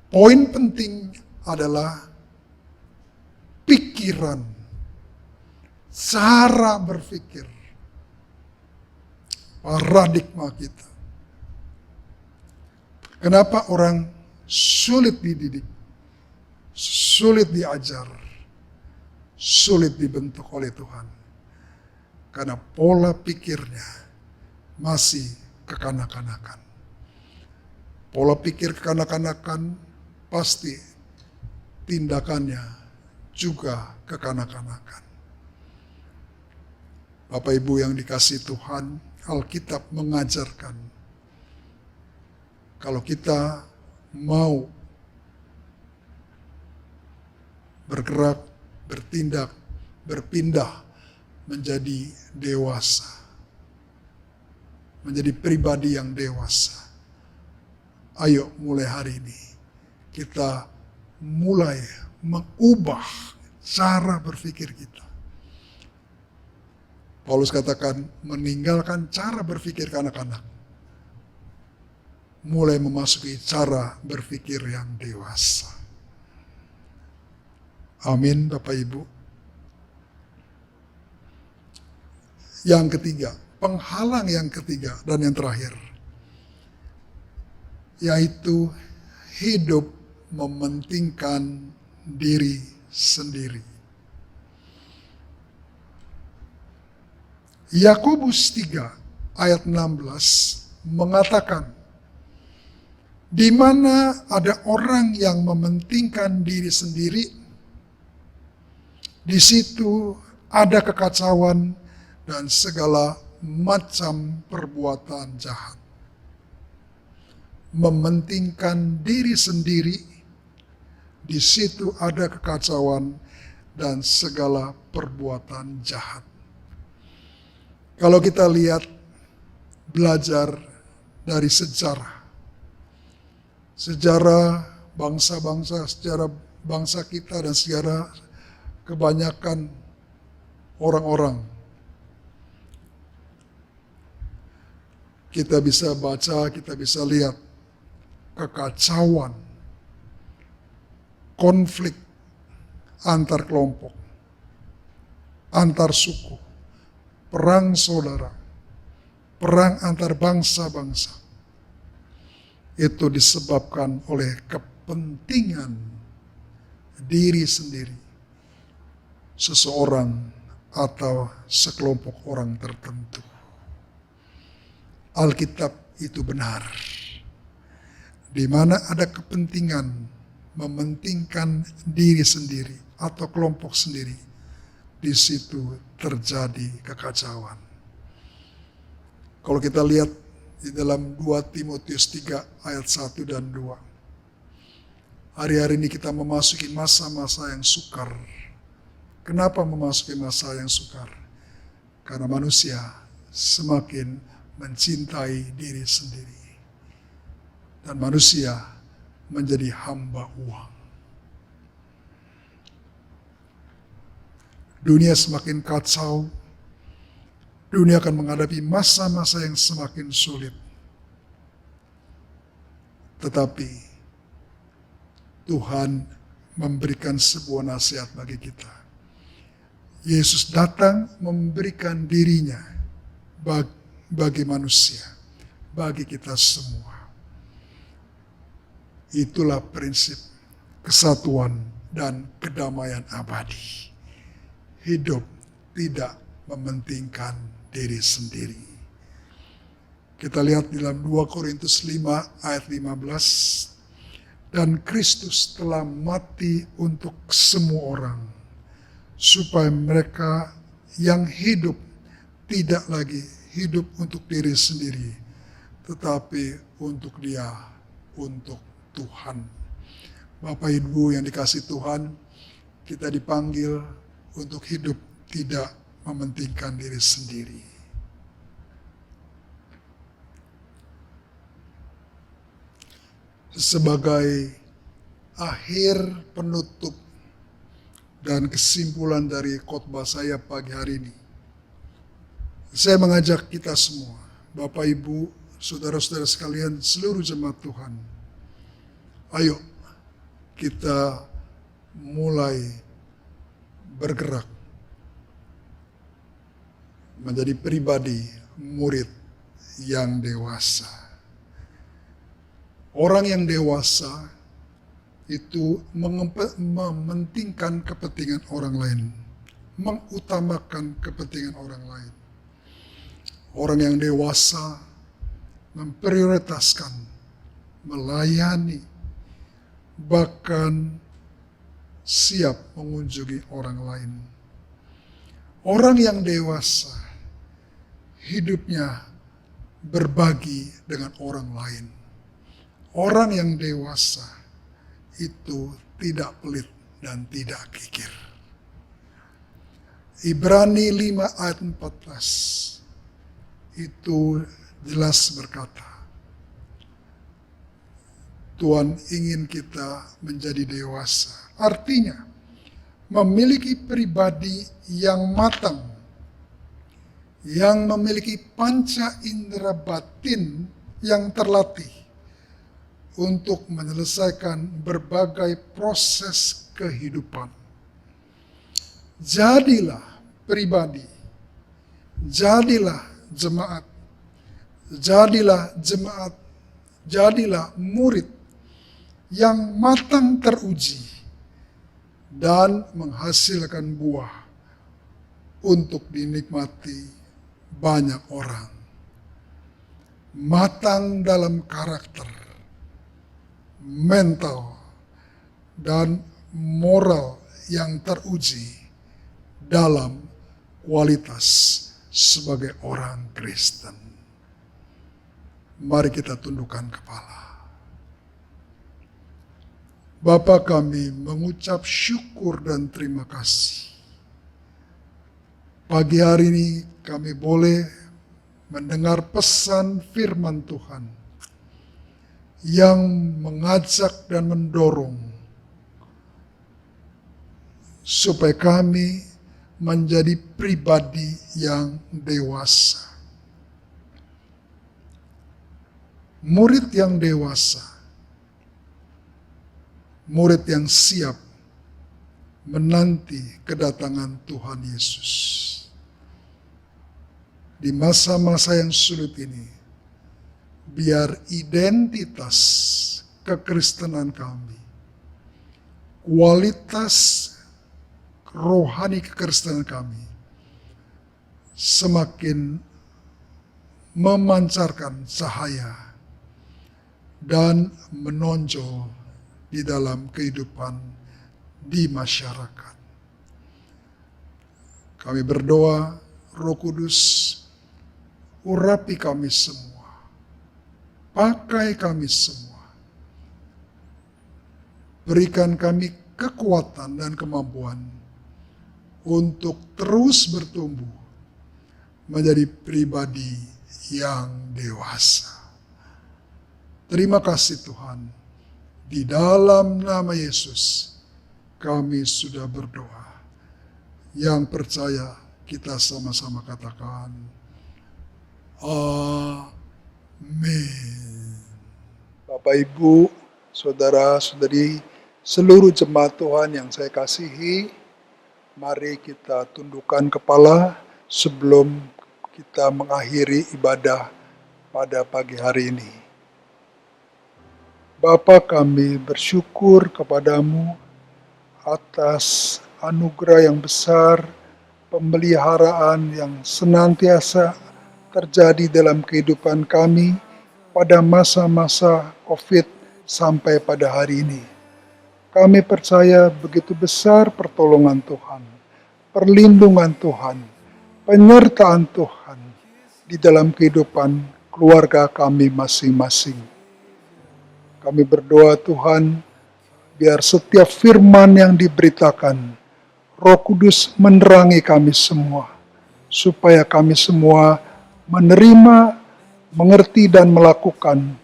Poin penting adalah pikiran, cara berpikir, paradigma kita. Kenapa orang sulit dididik, sulit diajar, sulit dibentuk oleh Tuhan? Karena pola pikirnya masih kekanak-kanakan. Pola pikir kekanak-kanakan pasti tindakannya juga kekanak-kanakan. Bapak Ibu yang dikasihi Tuhan, Alkitab mengajarkan kalau kita mau bergerak, bertindak, berpindah menjadi dewasa, menjadi pribadi yang dewasa. Ayo mulai hari ini kita mulai mengubah cara berpikir kita. Paulus katakan meninggalkan cara berpikir anak-anak, mulai memasuki cara berpikir yang dewasa. Amin, Bapak Ibu. Yang ketiga, penghalang yang ketiga dan yang terakhir, yaitu hidup mementingkan diri sendiri. Yakobus 3 ayat 16 mengatakan, di mana ada orang yang mementingkan diri sendiri, di situ ada kekacauan dan segala macam perbuatan jahat. Mementingkan diri sendiri, di situ ada kekacauan dan segala perbuatan jahat. Kalau kita lihat, belajar dari sejarah bangsa-bangsa, sejarah bangsa kita dan sejarah kebanyakan orang-orang, kita bisa baca, kita bisa lihat kekacauan, konflik antar kelompok, antar suku, perang saudara, perang antar bangsa-bangsa. Itu disebabkan oleh kepentingan diri sendiri, seseorang atau sekelompok orang tertentu. Alkitab itu benar. Di mana ada kepentingan mementingkan diri sendiri atau kelompok sendiri, di situ terjadi kekacauan. Kalau kita lihat di dalam 2 Timotius 3 ayat 1 dan 2. Hari-hari ini kita memasuki masa-masa yang sukar. Kenapa memasuki masa yang sukar? Karena manusia semakin mencintai diri sendiri. Dan manusia menjadi hamba uang. Dunia semakin kacau. Dunia akan menghadapi masa-masa yang semakin sulit. Tetapi Tuhan memberikan sebuah nasihat bagi kita. Yesus datang memberikan dirinya bagi manusia, bagi kita semua. Itulah prinsip kesatuan dan kedamaian abadi. Hidup tidak mementingkan diri sendiri. Kita lihat di dalam 2 Korintus 5 ayat 15. Dan Kristus telah mati untuk semua orang, supaya mereka yang hidup tidak lagi hidup untuk diri sendiri, tetapi untuk Dia, untuk Tuhan. Bapak Ibu yang dikasihi Tuhan, kita dipanggil untuk hidup tidak mementingkan diri sendiri. Sebagai akhir penutup dan kesimpulan dari khotbah saya pagi hari ini, saya mengajak kita semua, Bapak Ibu, saudara-saudara sekalian, seluruh jemaat Tuhan, ayo kita mulai bergerak menjadi pribadi murid yang dewasa. Orang yang dewasa itu mementingkan kepentingan orang lain, mengutamakan kepentingan orang lain. Orang yang dewasa memprioritaskan, melayani, bahkan siap mengunjungi orang lain. Orang yang dewasa hidupnya berbagi dengan orang lain. Orang yang dewasa itu tidak pelit dan tidak kikir. Ibrani 5 ayat 14 itu jelas berkata, Tuhan ingin kita menjadi dewasa. Artinya, memiliki pribadi yang matang, yang memiliki panca indera batin yang terlatih untuk menyelesaikan berbagai proses kehidupan. Jadilah pribadi, jadilah jemaat, jadilah murid yang matang teruji dan menghasilkan buah untuk dinikmati banyak orang. Matang dalam karakter, mental, dan moral yang teruji dalam kualitas sebagai orang Kristen. Mari kita tundukkan kepala. Bapa kami mengucap syukur dan terima kasih. Pagi hari ini kami boleh mendengar pesan firman Tuhan yang mengajak dan mendorong supaya kami menjadi pribadi yang dewasa. Murid yang dewasa, murid yang siap menanti kedatangan Tuhan Yesus. Di masa-masa yang sulit ini, biar identitas kekristenan kami, kualitas rohani kekristenan kami semakin memancarkan cahaya dan menonjol di dalam kehidupan di masyarakat. Kami berdoa, Roh Kudus, urapi kami semua, pakai kami semua, berikan kami kekuatan dan kemampuan untuk terus bertumbuh menjadi pribadi yang dewasa. Terima kasih Tuhan, di dalam nama Yesus kami sudah berdoa. Yang percaya kita sama-sama katakan, amin. Bapak Ibu, saudara-saudari, seluruh jemaat Tuhan yang saya kasihi, mari kita tundukkan kepala sebelum kita mengakhiri ibadah pada pagi hari ini. Bapa, kami bersyukur kepadamu atas anugerah yang besar, pemeliharaan yang senantiasa terjadi dalam kehidupan kami pada masa-masa COVID sampai pada hari ini. Kami percaya begitu besar pertolongan Tuhan, perlindungan Tuhan, penyertaan Tuhan di dalam kehidupan keluarga kami masing-masing. Kami berdoa Tuhan, biar setiap firman yang diberitakan Roh Kudus menerangi kami semua, supaya kami semua menerima, mengerti dan melakukan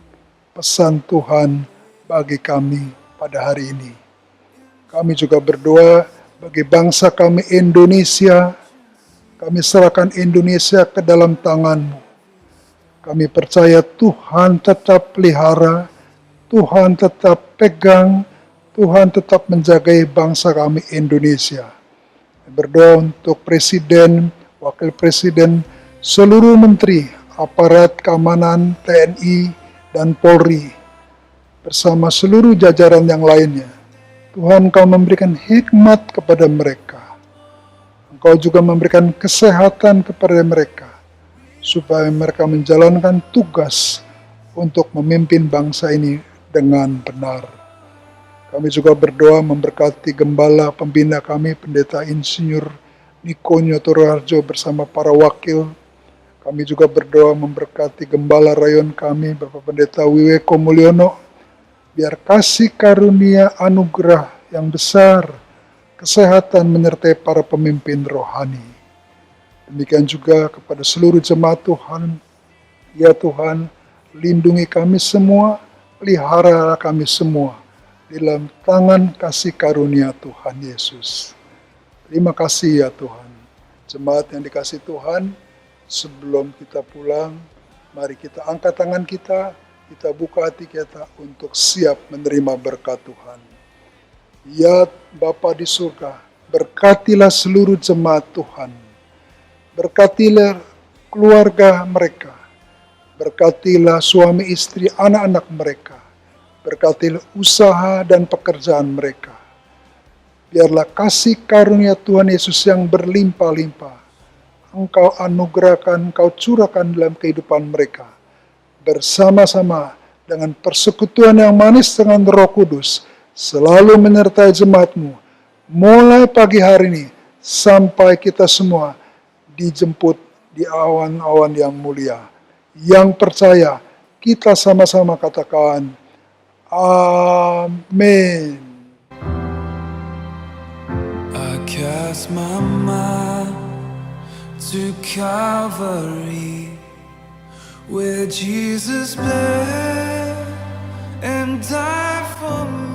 pesan Tuhan bagi kami pada hari ini. Kami juga berdoa bagi bangsa kami Indonesia. Kami serahkan Indonesia ke dalam tangan-Mu. Kami percaya Tuhan tetap pelihara, Tuhan tetap pegang, Tuhan tetap menjagai bangsa kami Indonesia. Berdoa untuk Presiden, Wakil Presiden, seluruh menteri, aparat keamanan, TNI, dan Polri, bersama seluruh jajaran yang lainnya. Tuhan, Engkau memberikan hikmat kepada mereka. Engkau juga memberikan kesehatan kepada mereka, supaya mereka menjalankan tugas untuk memimpin bangsa ini dengan benar. Kami juga berdoa memberkati gembala pembina kami, Pendeta Insinyur Niko Nyotorharjo bersama para wakil. Kami juga berdoa memberkati gembala rayon kami, Bapak Pendeta Wiweko Mulyono, biar kasih karunia anugerah yang besar, kesehatan menyertai para pemimpin rohani. Demikian juga kepada seluruh jemaat Tuhan. Ya Tuhan, lindungi kami semua, pelihara kami semua dalam tangan kasih karunia Tuhan Yesus. Terima kasih ya Tuhan. Jemaat yang dikasih Tuhan, sebelum kita pulang, mari kita angkat tangan kita buka hati kita untuk siap menerima berkat Tuhan. Ya Bapa di surga, berkatilah seluruh jemaat Tuhan. Berkatilah keluarga mereka. Berkatilah suami istri, anak-anak mereka. Berkatilah usaha dan pekerjaan mereka. Biarlah kasih karunia Tuhan Yesus yang berlimpah-limpah Engkau anugerahkan, Engkau curahkan dalam kehidupan mereka. Bersama-sama dengan persekutuan yang manis dengan Roh Kudus, selalu menyertai jemaat-Mu. Mulai pagi hari ini, sampai kita semua dijemput di awan-awan yang mulia. Yang percaya, kita sama-sama katakan, Amin. I cast my mind to Calvary, where Jesus bled and died for me.